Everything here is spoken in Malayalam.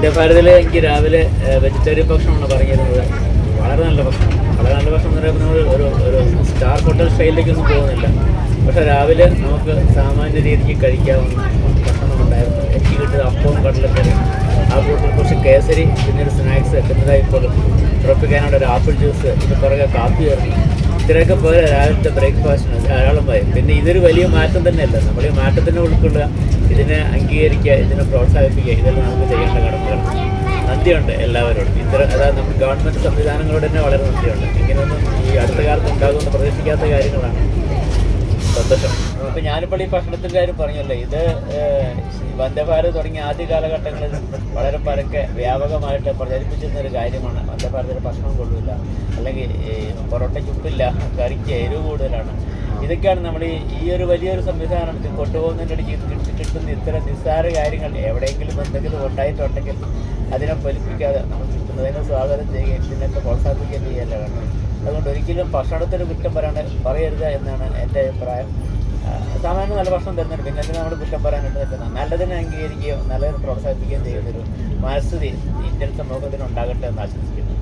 വന്ദേ ഭാരതിൽ എനിക്ക് രാവിലെ വെജിറ്റേറിയൻ ഭക്ഷണമാണ് പറഞ്ഞിരുന്നത്. വളരെ നല്ല ഭക്ഷണം, വളരെ നല്ല ഭക്ഷണം എന്ന് പറയുമ്പോൾ നമ്മൾ ഒരു സ്റ്റാർ ഹോട്ടൽ സ്റ്റൈലിലേക്കൊന്നും പോകുന്നില്ല. പക്ഷേ രാവിലെ നമുക്ക് സാമാന്യ രീതിക്ക് കഴിക്കാവുന്ന ഭക്ഷണം ഉണ്ടായിരുന്നു. എനിക്ക് കിട്ടിയത് അപ്പവും കടലക്കറിയും, ആ കൂട്ടത്തിൽ കുറച്ച് കേസരി, പിന്നെ ഒരു സ്നാക്സ്, പിന്നെ ഇപ്പോൾ ഉറപ്പിക്കാനുള്ള ഒരു ആപ്പിൾ ജ്യൂസ്, ഇത് പുറകെ കാപ്പി ചേർന്നു. ഇത്രയൊക്കെ പോലെ രാവിലത്തെ ബ്രേക്ക്ഫാസ്റ്റിന് ധാരാളം പോയി. പിന്നെ ഇതൊരു വലിയ മാറ്റം തന്നെയല്ല. നമ്മൾ ഈ മാറ്റത്തിനെ ഉൾക്കൊള്ളുക, ഇതിനെ അംഗീകരിക്കുക, ഇതിനെ പ്രോത്സാഹിപ്പിക്കുക, ഇതെല്ലാം നമുക്ക് ചെയ്യേണ്ട കടമകളാണ്. നന്ദിയുണ്ട് എല്ലാവരോടും. അതായത് നമ്മുടെ ഗവൺമെൻറ് സംവിധാനങ്ങളോട് തന്നെ വളരെ നന്ദിയുണ്ട്. ഇങ്ങനെയൊന്നും ഈ അടുത്ത കാലത്ത് ഉണ്ടാകുമെന്ന് പ്രതീക്ഷിക്കാത്ത കാര്യങ്ങളാണ്. സന്തോഷം. ഇപ്പം ഞാനിപ്പോൾ ഈ ഭക്ഷണത്തിൻ്റെ കാര്യം പറഞ്ഞല്ലോ, ഇത് വന്ദേ ഭാരത് തുടങ്ങിയ ആദ്യ കാലഘട്ടങ്ങളിൽ വളരെ പരക്കെ വ്യാപകമായിട്ട് പ്രചരിപ്പിച്ചിരുന്നൊരു കാര്യമാണ്. വന്ദേ ഭാരതിൽ ഭക്ഷണം കൊള്ളില്ല, അല്ലെങ്കിൽ പൊറോട്ടയ്ക്ക് ഉപ്പില്ല, കറിക്ക് എരിവ് കൂടുതലാണ്. ഇതൊക്കെയാണ് നമ്മൾ ഈ ഒരു വലിയൊരു സംവിധാനം കൊണ്ടുപോകുന്നതിൻ്റെ ഇടയ്ക്ക് കിട്ടുന്ന ഇത്തരം നിസ്സാര കാര്യങ്ങൾ എവിടെയെങ്കിലും എന്തെങ്കിലും ഉണ്ടായിട്ടുണ്ടെങ്കിൽ അതിനെ ഫലിപ്പിക്കാതെ നമ്മൾ കിട്ടുന്നതിനെ സ്വാഗതം ചെയ്യുകയും ഇതിനൊക്കെ പ്രോത്സാഹിപ്പിക്കുകയും ചെയ്യല്ല വേണം. അതുകൊണ്ട് ഒരിക്കലും ഭക്ഷണത്തിന് കുറ്റം പറയരുത് എന്നാണ് എൻ്റെ അഭിപ്രായം. സാമാന്യം നല്ല ഭക്ഷണം തരുന്നുണ്ട്, പിന്നെ അതിന് നമ്മൾ കുറ്റം പറയാനായിട്ട് നിൽക്കുന്നത്. നല്ലതിനെ അംഗീകരിക്കുകയോ നല്ലതിനെ പ്രോത്സാഹിപ്പിക്കുകയും ചെയ്യുന്നൊരു മനസ്ഥിതി ഇന്ത്യൻ സമൂഹത്തിന് ഉണ്ടാകട്ടെ എന്ന് ആശംസിക്കുന്നു.